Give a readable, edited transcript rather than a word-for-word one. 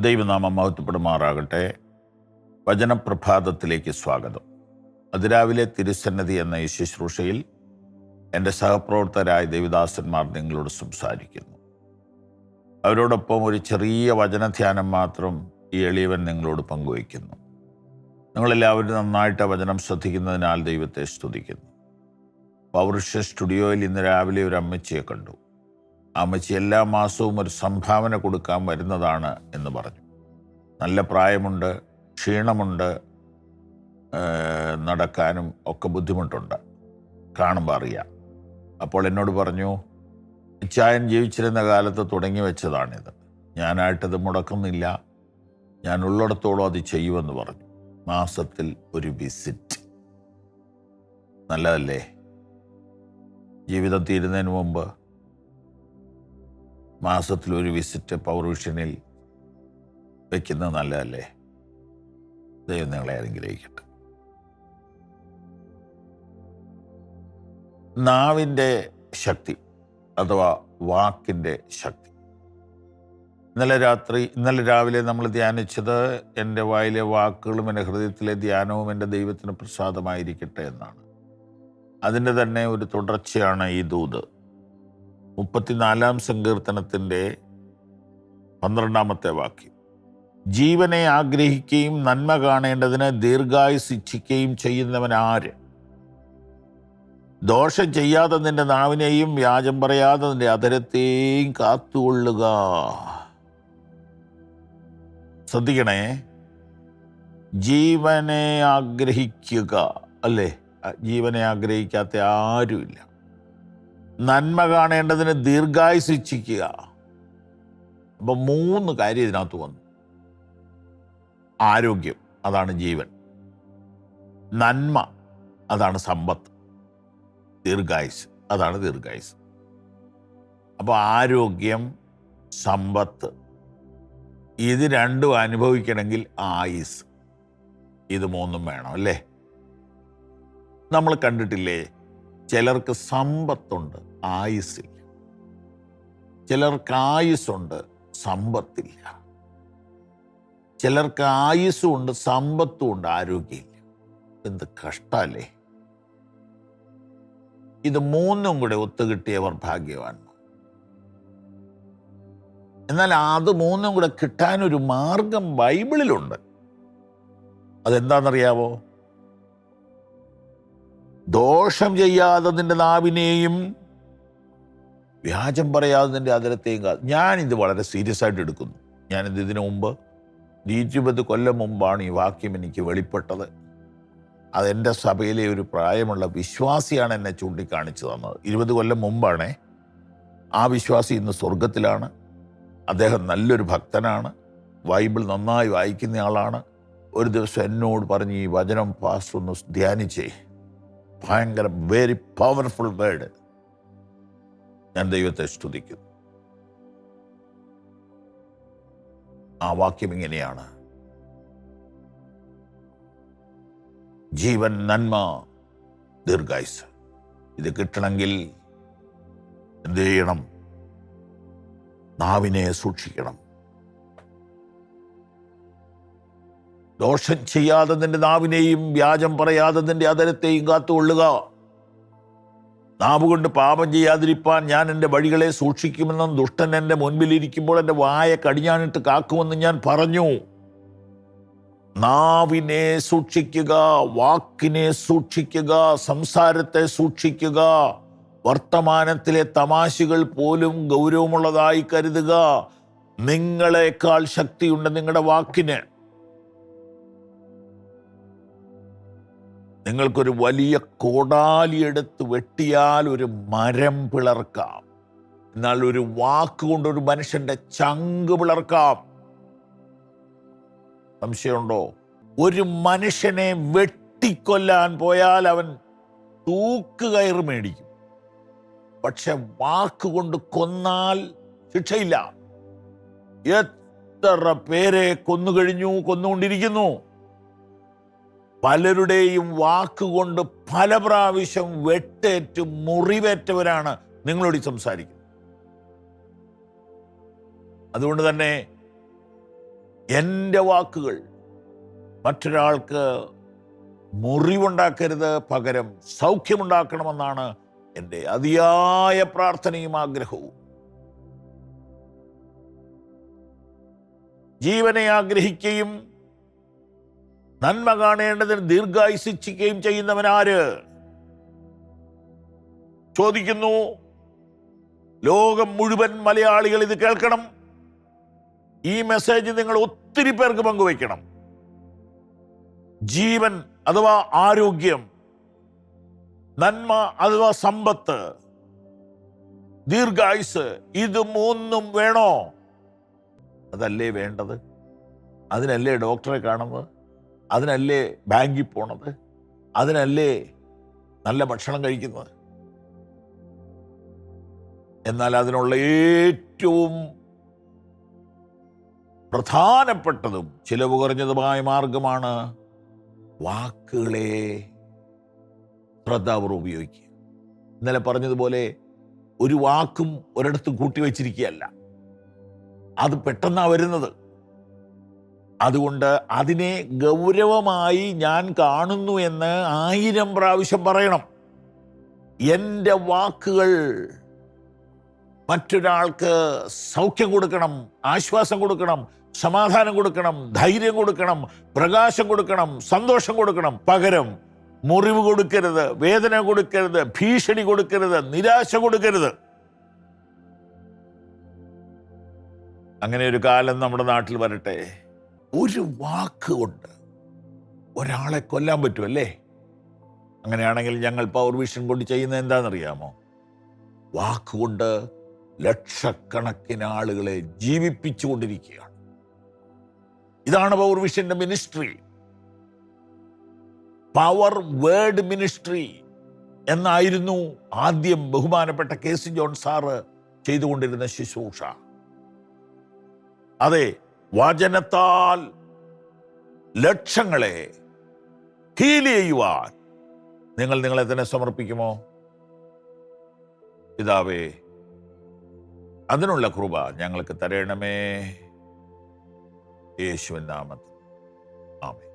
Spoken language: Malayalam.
ദൈവനാമം മഹത്വപ്പെടുമാറാകട്ടെ. വചനപ്രഭാതത്തിലേക്ക് സ്വാഗതം. അതിരാവിലെ തിരുസന്നിധി എന്ന ഈ ശുശ്രൂഷയിൽ എൻ്റെ സഹപ്രവർത്തകരായ ദേവദാസന്മാർ നിങ്ങളോട് സംസാരിക്കുന്നു. അവരോടൊപ്പം ഒരു ചെറിയ വചനധ്യാനം മാത്രം ഈ എളിയവൻ നിങ്ങളോട് പങ്കുവയ്ക്കുന്നു. നിങ്ങളെല്ലാവരും നന്നായിട്ട് വചനം ശ്രദ്ധിക്കുന്നതിനാൽ ദൈവത്തെ സ്തുതിക്കുന്നു. പൗരുഷ സ്റ്റുഡിയോയിൽ ഇന്ന് രാവിലെ ഒരു അമ്മച്ചിയെ കണ്ടു. അമ്മച്ചി എല്ലാ മാസവും ഒരു സംഭാവന കൊടുക്കാൻ വരുന്നതാണ് എന്ന് പറഞ്ഞു. നല്ല പ്രായമുണ്ട്, ക്ഷീണമുണ്ട്, നടക്കാനും ഒക്കെ ബുദ്ധിമുട്ടുണ്ട്, കാണുമ്പോൾ അറിയാം. അപ്പോൾ എന്നോട് പറഞ്ഞു, ചായൻ ജീവിച്ചിരുന്ന കാലത്ത് തുടങ്ങി വെച്ചതാണിത്, ഞാനായിട്ടത് മുടക്കുന്നില്ല, ഞാൻ ഉള്ളിടത്തോളം അത് ചെയ്യുമെന്ന് പറഞ്ഞു. മാസത്തിൽ ഒരു വിസിറ്റ് നല്ലതല്ലേ? ജീവിതം തീരുന്നതിന് മുമ്പ് മാസത്തിലൊരു വിസിറ്റ് പൗരുഷനിൽ വയ്ക്കുന്നത് നല്ലതല്ലേ? ദൈവം നിങ്ങളെ അനുഗ്രഹിക്കട്ടെ. നാവിൻ്റെ ശക്തി അഥവാ വാക്കിൻ്റെ ശക്തി. ഇന്നലെ രാവിലെ നമ്മൾ ധ്യാനിച്ചത് എൻ്റെ വായിലെ വാക്കുകളും എൻ്റെ ഹൃദയത്തിലെ ധ്യാനവും എൻ്റെ ദൈവത്തിന് പ്രസാദമായിരിക്കട്ടെ എന്നാണ്. അതിൻ്റെ തന്നെ ഒരു തുടർച്ചയാണ് ഈ ദൂത്. 34-ാം സങ്കീർത്തനത്തിൻ്റെ 12-ാമത്തെ വാക്യം. ജീവനെ ആഗ്രഹിക്കുകയും നന്മ കാണേണ്ടതിന് ദീർഘായുസ്സ് ഇച്ഛിക്കുകയും ചെയ്യുന്നവൻ ആര്? ദോഷം ചെയ്യാതെ നിന്റെ നാവിനെയും വ്യാജം പറയാതെ നിന്റെ അധരത്തെയും കാത്തുകൊള്ളുക. ശ്രദ്ധിക്കണേ, ജീവനെ ആഗ്രഹിക്കുക, അല്ലേ? ജീവനെ ആഗ്രഹിക്കാത്ത ആരുമില്ല. നന്മ കാണേണ്ടതിന് ദീർഘായുസ്സ് ഇച്ഛിക്കുക. അപ്പം 3 കാര്യം ഇതിനകത്ത് വന്നു. ആരോഗ്യം, അതാണ് ജീവൻ. നന്മ, അതാണ് സമ്പത്ത്. ദീർഘായുസ്, അതാണ് ദീർഘായുസ്. അപ്പോൾ ആരോഗ്യം, സമ്പത്ത്, ഇത് രണ്ടും അനുഭവിക്കണമെങ്കിൽ ആയുസ്, ഇത് 3 വേണം, അല്ലേ? നമ്മൾ കണ്ടിട്ടില്ലേ, ചിലർക്ക് സമ്പത്തുണ്ട്, ആയുസ്സില്ല. ചിലർക്ക് ആയുസ്സുണ്ട്, സമ്പത്തില്ല. ചിലർക്ക് ആയുസ്സും ഉണ്ട്, സമ്പത്തും ഉണ്ട്, ആരോഗ്യമില്ല. എന്ത് കഷ്ടല്ലേ! ഇത് 3 കൂടെ ഒത്തുകിട്ടിയവർ ഭാഗ്യവാൻ. എന്നാൽ അത് 3 കൂടെ കിട്ടാനൊരു മാർഗം ബൈബിളിലുണ്ട്. അതെന്താണെന്നറിയാവോ? ദോഷം ചെയ്യാതെ നിന്റെ നാവിനെയും വ്യാജം പറയാതെ നിന്റെ അധരത്തെയും ഞാനിത് വളരെ സീരിയസ് ആയിട്ട് എടുക്കുന്നു. ഞാനിത് ഇതിനു മുമ്പ് 20 കൊല്ലം മുമ്പാണ് ഈ വാക്യം എനിക്ക് വെളിപ്പെട്ടത്. അതെൻ്റെ സഭയിലെ ഒരു പ്രായമുള്ള വിശ്വാസിയാണ് എന്നെ ചൂണ്ടിക്കാണിച്ചു തന്നത്. 20 കൊല്ലം മുമ്പാണേ. ആ വിശ്വാസി ഇന്ന് സ്വർഗത്തിലാണ്. അദ്ദേഹം നല്ലൊരു ഭക്തനാണ്, ബൈബിൾ നന്നായി വായിക്കുന്ന ആളാണ്. ഒരു ദിവസം എന്നോട് പറഞ്ഞ്, ഈ വചനം പാസ്റ്റർ ഒന്ന് ധ്യാനിച്ചേ, ഭയങ്കര വെരി പവർഫുൾ വേർഡ്. ഞാൻ ദൈവത്തെ സ്തുതിക്കുന്നു. ആ വാക്യം ഇങ്ങനെയാണ്: ജീവൻ, നന്മ, ദീർഘായുസ്. ഇത് കിട്ടണമെങ്കിൽ എന്ത് ചെയ്യണം? നാവിനെ സൂക്ഷിക്കണം. ദോഷം ചെയ്യാതെ നിന്റെ നാവിനെയും വ്യാജം പറയാതെ നിന്റെ അധരത്തെയും കാത്തുകൊള്ളുക. നാവ് കൊണ്ട് പാപം ചെയ്യാതിരിപ്പാൻ ഞാൻ എൻ്റെ വഴികളെ സൂക്ഷിക്കുമെന്നും ദുഷ്ടൻ എൻ്റെ മുൻപിലിരിക്കുമ്പോൾ എൻ്റെ വായ കടിഞ്ഞാണിട്ട് കാക്കുമെന്ന് ഞാൻ പറഞ്ഞു. നാവിനെ സൂക്ഷിക്കുക, വാക്കിനെ സൂക്ഷിക്കുക, സംസാരത്തെ സൂക്ഷിക്കുക. വർത്തമാനത്തിലെ തമാശകൾ പോലും ഗൗരവമുള്ളതായി കരുതുക. നിങ്ങളെക്കാൾ ശക്തിയുണ്ട് നിങ്ങളുടെ വാക്കിന്. നിങ്ങൾക്കൊരു വലിയ കോടാലിയെടുത്ത് വെട്ടിയാൽ ഒരു മരം പിളർക്കാം. എന്നാൽ ഒരു വാക്കുകൊണ്ട് ഒരു മനുഷ്യന്റെ ചങ്ക് പിളർക്കാം. സംശയമുണ്ടോ? ഒരു മനുഷ്യനെ വെട്ടിക്കൊല്ലാൻ പോയാൽ അവൻ തൂക്കുകയറ് മേടിക്കും. പക്ഷെ വാക്കുകൊണ്ട് കൊന്നാൽ ശിക്ഷയില്ല. എത്ര പേരെ കൊന്നുകഴിഞ്ഞു, കൊന്നുകൊണ്ടിരിക്കുന്നു. പലരുടെയും വാക്കുകൊണ്ട് പല പ്രാവശ്യം വെട്ടേറ്റ് മുറിവേറ്റവരാണ് നിങ്ങളോട് സംസാരിക്കുന്നത്. അതുകൊണ്ട് തന്നെ എൻ്റെ വാക്കുകൾ മറ്റൊരാൾക്ക് മുറിവുണ്ടാക്കരുത്, പകരം സൗഖ്യമുണ്ടാക്കണമെന്നാണ് എൻ്റെ അതിയായ പ്രാർത്ഥനയും ആഗ്രഹവും. ജീവനെ ആഗ്രഹിക്കുകയും നന്മ കാണേണ്ടതിന് ദീർഘായുസിക്കുകയും ചെയ്യുന്നവനാര്? ചോദിക്കുന്നു. ലോകം മുഴുവൻ മലയാളികൾ ഇത് കേൾക്കണം. ഈ മെസ്സേജ് നിങ്ങൾ ഒത്തിരി പേർക്ക് പങ്കുവയ്ക്കണം. ജീവൻ അഥവാ ആരോഗ്യം, നന്മ അഥവാ സമ്പത്ത്, ദീർഘായുസ്, ഇത് മൂന്നും വേണോ? അതല്ലേ വേണ്ടത്? അതിനല്ലേ ഡോക്ടറെ കാണുന്നത്? അതിനല്ലേ ബാങ്കിൽ പോണത്? അതിനല്ലേ നല്ല ഭക്ഷണം കഴിക്കുന്നത്? എന്നാൽ അതിനുള്ള ഏറ്റവും പ്രധാനപ്പെട്ടതും ചിലവ് കുറഞ്ഞതുമായ മാർഗമാണ് വാക്കുകളെ ശ്രദ്ധാപൂർവ്വം ഉപയോഗിക്കുക. ഇന്നലെ പറഞ്ഞതുപോലെ ഒരു വാക്കും ഒരിടത്തും കൂട്ടിവെച്ചിരിക്കുകയല്ല, അത് പെട്ടെന്നാണ് വരുന്നത്. അതുകൊണ്ട് അതിനെ ഗൗരവമായി ഞാൻ കാണുന്നു എന്ന് 1000 പ്രാവശ്യം പറയണം. എൻ്റെ വാക്കുകൾ മറ്റൊരാൾക്ക് സൗഖ്യം കൊടുക്കണം, ആശ്വാസം കൊടുക്കണം, സമാധാനം കൊടുക്കണം, ധൈര്യം കൊടുക്കണം, പ്രകാശം കൊടുക്കണം, സന്തോഷം കൊടുക്കണം. പകരം മുറിവ് കൊടുക്കരുത്, വേദന കൊടുക്കരുത്, ഭീഷണി കൊടുക്കരുത്, നിരാശ കൊടുക്കരുത്. അങ്ങനെ ഒരു കാലം നമ്മുടെ നാട്ടിൽ വരട്ടെ. ഒരു വാക്ക് കൊണ്ട് ഒരാളെ കൊല്ലാൻ പറ്റുമല്ലേ? അങ്ങനെയാണെങ്കിൽ ഞങ്ങൾ പവർ വിഷൻ കൊണ്ട് ചെയ്യുന്നത് എന്താണെന്നറിയാമോ? വാക്കുകൊണ്ട് ലക്ഷക്കണക്കിന് ആളുകളെ ജീവിപ്പിച്ചുകൊണ്ടിരിക്കുകയാണ്. ഇതാണ് പവർ വിഷന്റെ മിനിസ്ട്രി. പവർ വേർഡ് മിനിസ്ട്രി എന്നായിരുന്നു ആദ്യം ബഹുമാനപ്പെട്ട KC ജോൺ സാറ് ചെയ്തുകൊണ്ടിരുന്ന ശുശ്രൂഷ. അതെ, വചനത്താൽ ലക്ഷങ്ങളെ ഹീൽ ചെയ്യുവാൻ നിങ്ങൾ നിങ്ങളെ തന്നെ സമർപ്പിക്കുമോ? പിതാവേ, അതിനുള്ള കൃപ ഞങ്ങൾക്ക് തരണമേ. യേശുവിൻ നാമത്തിൽ ആമേൻ.